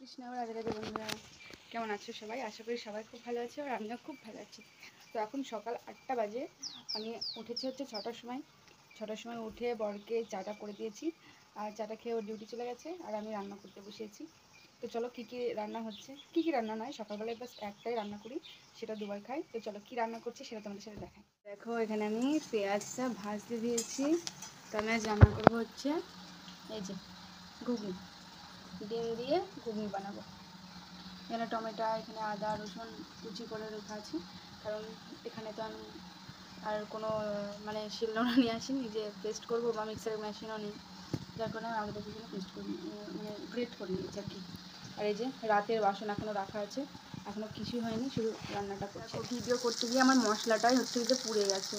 কৃষ্ণ রাধে রাধে বন্ধুরা, কেমন আছো সবাই? আশা করি সবাই খুব ভালো আছে আর আমিও খুব ভালো আছি। তো এখন সকাল 8টা বাজে। আমি উঠেছি হচ্ছে 6টার সময় উঠে বরকে চাটা করে দিয়েছি আর চাটা খেয়ে ওর ডিউটি চলে গেছে আর আমি রান্না করতে বসিয়েছি। তো চলো কী কী রান্না হচ্ছে, কী কী রান্না নয়, সকালবেলায় বাস একটাই রান্না করি, সেটা দুবার খাই। তো চলো কী রান্না করছি সেটা তোমাদের সাথে দেখাই। দেখো এখানে আমি পেঁয়াজটা ভাজতে দিয়েছি। তো আমি আজ রান্না করবো হচ্ছে এই যে ঘুগনি, ডিম দিয়ে ঘুগনি বানাবো। এখানে টমেটো, এখানে আদা রসুন কুচি করে রাখা আছে, কারণ এখানে তো আমি আর কোনো মানে শিলনোড়া নিয়ে আসিনি যে পেস্ট করবো বা মিক্সারের মেশিনও নেই, যার কারণে আমি আলাদা কিছু পেস্ট করি মানে গ্রেট করে নিয়েছি আর কি। আর এই যে রাতের বাসন এখনও রাখা আছে, এখনও কিছুই হয়নি, শুধু রান্নাটা করছি। ভিডিও করতে গিয়ে আমার মশলাটাই হচ্ছে যে পুড়ে গেছে,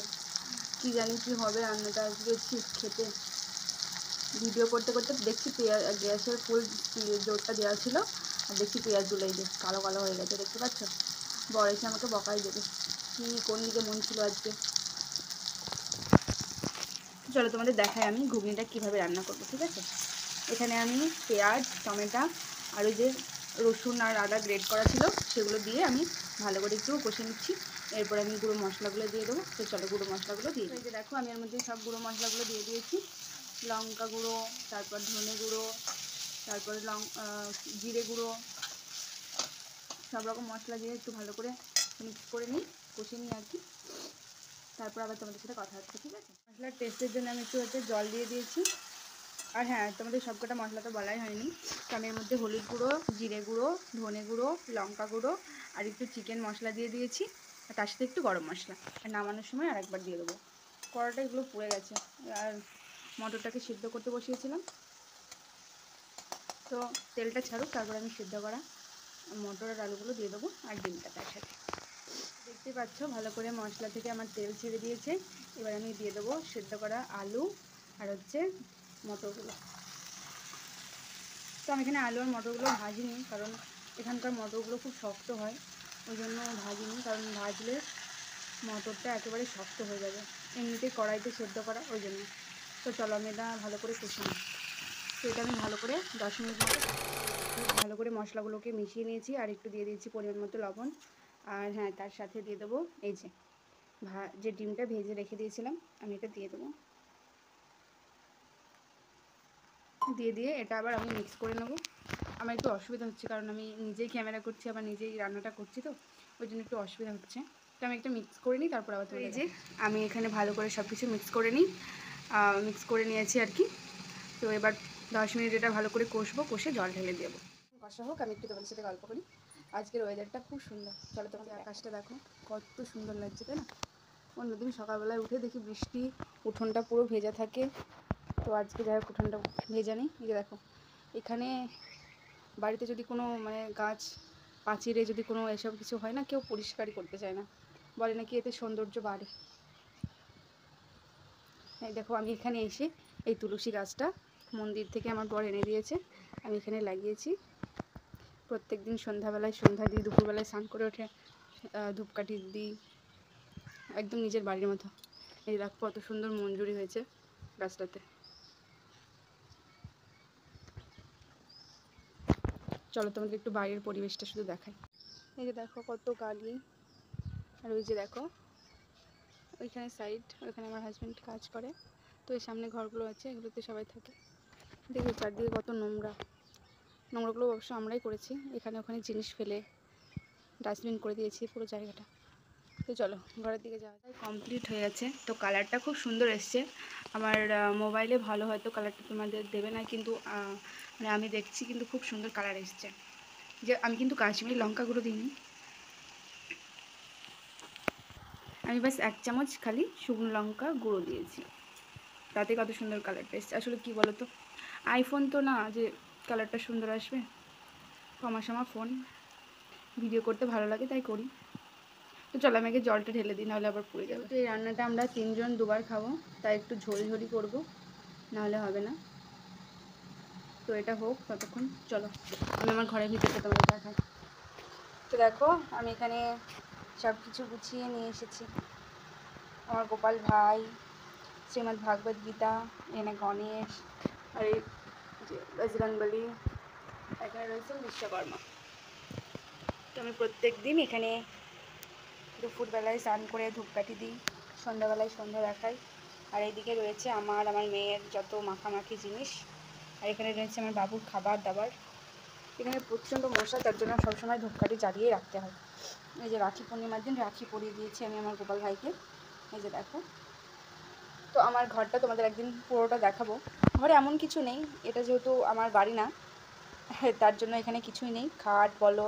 কী জানি কী হবে রান্নাটা আজকে খেতে। ভিডিও করতে করতে দেখছি পেঁয়াজ গ্যাসের ফুল জোরটা দেওয়া ছিল আর দেখছি পেঁয়াজগুলো এই যে কালো কালো হয়ে গেছে, দেখতে পাচ্ছ? বড় এসে আমাকে বকাই দেবে, কী কোন দিকে মন ছিল আজকে। চলো তোমাদের দেখাই আমি ঘুগনিটা কীভাবে রান্না করবো, ঠিক আছে? এখানে আমি পেঁয়াজ, টমেটো আর ওই যে রসুন আর আদা গ্রেট করা ছিল সেগুলো দিয়ে আমি ভালো করে একটু কষে নিচ্ছি। এরপর আমি গুঁড়ো মশলাগুলো দিয়ে দেবো। তো চলো গুঁড়ো মশলাগুলো দিয়ে এই যে দেখো আমি এর মধ্যে সব গুঁড়ো মশলাগুলো দিয়ে দিয়েছি। লঙ্কা গুঁড়ো, তারপর ধনে গুঁড়ো, তারপর জিরে গুঁড়ো, সব রকম মশলা দিয়ে একটু ভালো করে মিক্স করে নিই, কষে নিই আর কি। তারপর আবার তোমাদের সাথে কথা হচ্ছে, ঠিক আছে? মশলার টেস্টের জন্য আমি একটু হচ্ছে জল দিয়ে দিয়েছি। আর হ্যাঁ, তোমাদের সবকটা মশলা তো বলাই হয়নি। তো আমি এর মধ্যে হলুদ গুঁড়ো, জিরে গুঁড়ো, ধনে গুঁড়ো, লঙ্কা গুঁড়ো আর একটু চিকেন মশলা দিয়ে দিয়েছি, আর তার সাথে একটু গরম মশলা। আর নামানোর সময় আর একবার দিয়ে দেবো। কড়াটা এগুলো পুড়ে গেছে আর মটরটাকে সিদ্ধ করতে বসিয়েছিলাম। তো তেলটা ছাড়ুক, তারপরে আমি সিদ্ধ করা মটর আর আলুগুলো দিয়ে দেবো আর ডিমটা তার সাথে। দেখতে পাচ্ছ ভালো করে মশলা থেকে আমার তেল ছেড়ে দিয়েছে। এবার আমি দিয়ে দেবো সিদ্ধ করা আলু আর হচ্ছে মটরগুলো। তো আমি এখানে আলু আর মটরগুলো ভাজিনি, কারণ এখানকার মটরগুলো খুব শক্ত হয়, ওই জন্য ভাজিনি, কারণ ভাজলে মটরটা একেবারে শক্ত হয়ে যাবে, এমনিতেই কড়াইতে সেদ্ধ করা, ওই জন্য। তো চলো আমি এটা ভালো করে কষে নিই। তো এটা আমি ভালো করে 10 মিনিট মতো ভালো করে মশলাগুলোকে মিশিয়ে নিয়েছি আর একটু দিয়ে দিয়েছি পরিমাণ মতো লবণ। আর হ্যাঁ, তার সাথে দিয়ে দেবো এই যে ডিমটা ভেজে রেখে দিয়েছিলাম, আমি এটা দিয়ে দেবো। দিয়ে এটা আবার আমি মিক্স করে নেবো। আমার একটু অসুবিধা হচ্ছে, কারণ আমি নিজেই ক্যামেরা করছি, আবার নিজেই রান্নাটা করছি, তো ওই জন্য একটু অসুবিধা হচ্ছে। তো আমি একটু মিক্স করে নিই, তারপর আবার এই যে আমি এখানে ভালো করে সব কিছু মিক্স করে নিয়েছি আর কি। তো এবার 10 মিনিট এটা ভালো করে কষবো, কষে জল ঢেলে দেবো। কষা হোক, আমি একটু তোমাদের সাথে গল্প করি। আজকের ওয়েদারটা খুব সুন্দর, চলো তোমাদের আকাশটা দেখো কত সুন্দর লাগছে, তাই না? অন্যদিন সকালবেলায় উঠে দেখি বৃষ্টি, উঠোনটা পুরো ভেজা থাকে, তো আজকে যাই হোক উঠোনটা ভেজা নেই। এই যে দেখো এখানে বাড়িতে যদি কোনো মানে গাছ পাঁচিরে যদি কোনো এসব কিছু হয় না, কেউ পরিষ্কারই করতে চায় না, বলে নাকি এতে সৌন্দর্য বাড়ে। এই দেখো আমি এখানে এসে এই তুলসী গাছটা মন্দির থেকে আমার বর এনে দিয়েছে, আমি এখানে লাগিয়েছি। প্রত্যেক দিন সন্ধ্যাবেলায় সন্ধ্যা দিই, দুপুরবেলায় স্নান করে ওঠে ধূপকাঠি দিই, একদম নিজের বাড়ির মতো। এই দেখো কত সুন্দর মঞ্জুরি হয়েছে গাছটাতে। চলো তোমাদের একটু বাইরের পরিবেশটা শুধু দেখাই। এই যে দেখো কত গাড়ি, আর ওই যে দেখো ওইখানে সাইড, ওইখানে আমার হাজব্যান্ড কাজ করে, তো এই সামনে ঘরগুলো আছে, এগুলোতে সবাই থাকে। দেখো চারদিকে কত নোংরাগুলো অবশ্য আমরাই করেছি, এখানে ওখানে জিনিস ফেলে ডাস্টবিন করে দিয়েছি পুরো জায়গাটা। তো চলো ঘরের দিকে যাওয়া যায়। কমপ্লিট হয়ে গেছে, তো কালারটা খুব সুন্দর এসছে। আমার মোবাইলে ভালো হয়তো কালারটা তোমাদের দেবে না, কিন্তু মানে আমি দেখছি কিন্তু খুব সুন্দর কালার এসছে। যে আমি কিন্তু কাশ্মীরি লঙ্কা গুঁড়ো দিইনি, আমি বাস 1 চামচ খালি শুকনো লঙ্কা গুঁড়ো দিয়েছি, তাতে কত সুন্দর কালারটা এসছে। আসলে কি বলো তো, আইফোন তো না যে কালারটা সুন্দর আসবে, কমাসমা ফোন, ভিডিও করতে ভালো লাগে তাই করি। তো চলো আমি আগে জলটা ঢেলে দিই, নাহলে আবার পুড়ে যাবে। তো এই রান্নাটা আমরা 3 জন দুবার খাবো, তাই একটু ঝোলঝোলি করবো, নাহলে হবে না। তো এটা হোক ততক্ষণ, চলো আমি আমার ঘরের ভিতরটা তোমাদের দেখাই। তো দেখো আমি এখানে সব কিছু গুছিয়ে নিয়ে এসেছি। আমার গোপাল ভাই, শ্রীমদ্ ভাগবত গীতা, এখানে গণেশ, আর এই যে বজরংবলী, এখানে রয়েছে বিশ্বকর্মা। তো আমি প্রত্যেক দিন এখানে দুপুরবেলায় স্নান করে ধূপকাঠি দিই, সন্ধ্যাবেলায় সন্ধ্যা দেখাই। আর এইদিকে রয়েছে আমার মেয়ের যত মাখামাখি জিনিস, আর এখানে রয়েছে আমার বাবুর খাবার দাবার। এখানে প্রচণ্ড মশা, তার জন্য সবসময় ধূপকাঠি জ্বালিয়ে রাখতে হয়। এই যে রাখি পূর্ণিমার দিন রাখি পরিয়ে দিয়েছি আমি আমার গোপাল ভাইকে। এই যে দেখো। তো আমার ঘরটা তোমাদের একদিন পুরোটা দেখাবো। ঘরে এমন কিছু নেই, এটা যেহেতু আমার বাড়ি না, তার জন্য এখানে কিছুই নেই। খাট বলো,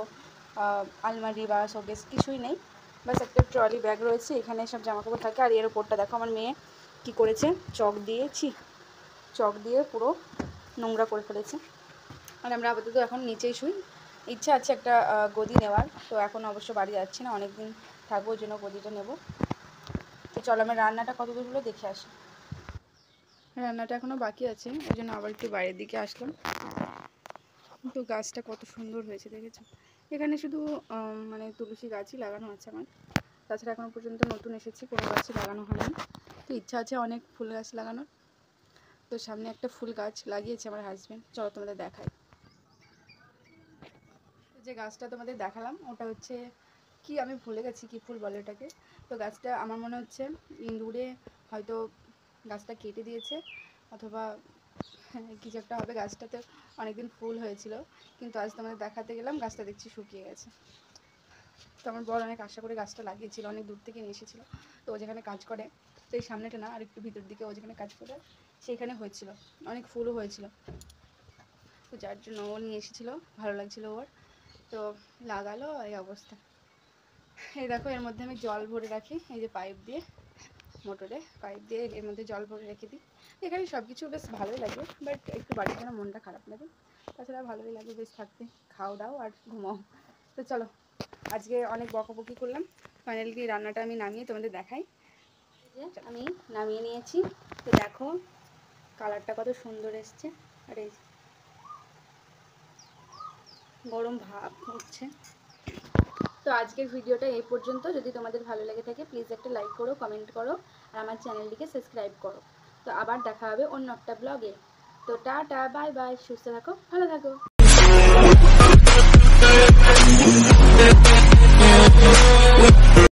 আলমারি বা শোকেস কিছুই নেই। বাস একটা ট্রলি ব্যাগ রয়েছে, এখানে সব জামাকাপড় থাকে। আর এর ওপরটা দেখো আমার মেয়ে কী করেছে, চক দিয়ে পুরো নোংরা করে ফেলেছে। আর আমরা আপাতত এখন নিচেই শুই। ইচ্ছা আছে একটা গদি নেওয়ার, তো এখন অবশ্য বাড়ি যাচ্ছি না, অনেক দিন থাকবো, ওই জন্য গদিটা নেব। তো চলো আমি রান্নাটা কত দূর হলো দেখে আসি। রান্নাটা এখনও বাকি আছে, ওই জন্য আবার একটু বাইরের দিকে আসলাম। তো গাছটা কত সুন্দর হয়েছে দেখেছো। এখানে শুধু মানে তুলসী গাছই লাগানো আছে আমার, তাছাড়া এখনও পর্যন্ত নতুন এসেছি, কোনো গাছই লাগানো হয়নি। তো ইচ্ছা আছে অনেক ফুল গাছ লাগানোর। তো সামনে একটা ফুল গাছ লাগিয়েছে আমার হাজব্যান্ড, চলো তোমাদের দেখাই। যে গাছটা তোমাদের দেখালাম ওটা হচ্ছে কি, আমি ভুলে গেছি কি ফুল বলে ওটাকে। তো গাছটা আমার মনে হচ্ছে ইঁদুরে হয়তো গাছটা কেটে দিয়েছে, অথবা কিছু একটা হবে। গাছটাতে অনেকদিন ফুল হয়েছিল, কিন্তু আজ তোমাদের দেখাতে গেলাম গাছটা দেখছি শুকিয়ে গেছে। তো আমার বড় অনেক আশা করে গাছটা লাগিয়েছিল, অনেক দূর থেকে নিয়ে এসেছিলো। তো ও যেখানে কাজ করে, তো এই সামনেটা না, আর একটু ভিতর দিকে ও যেখানে কাজ করে সেইখানে হয়েছিল, অনেক ফুলও হয়েছিল। তো যার জন্য ও নিয়ে এসেছিলো, ভালো লাগছিলো ওর, তো লাগালো। এই অবস্থা। এই দেখো, এর মধ্যে আমি জল ভরে রাখি, এই যে পাইপ দিয়ে, মোটরে পাইপ দিয়ে এর মধ্যে জল ভরে রেখে দিই। এখানে সব কিছু বেশ ভালোই লাগে, বাট একটু বাড়ির জন্য মনটা খারাপ লাগে। তাছাড়া ভালোই লাগে বেশ থাকতে, খাও দাও আর ঘুমাও। তো চলো, আজকে অনেক বকাবকি করলাম, ফাইনালি রান্নাটা আমি নামিয়ে তোমাদের দেখাই। যে আমি নামিয়ে নিয়েছি, তো দেখো কালারটা কত সুন্দর এসছে। আর এই গরম ভাব উঠছে। তো আজকের ভিডিওটা এই পর্যন্ত। যদি তোমাদের ভালো লেগে থাকে প্লিজ একটা লাইক করো, কমেন্ট করো, আর আমার চ্যানেলটিকে সাবস্ক্রাইব করো। তো আবার দেখা হবে অন্য একটা ব্লগে। তো টাটা, বাই বাই, সুস্থ থাকো, ভালো থাকো।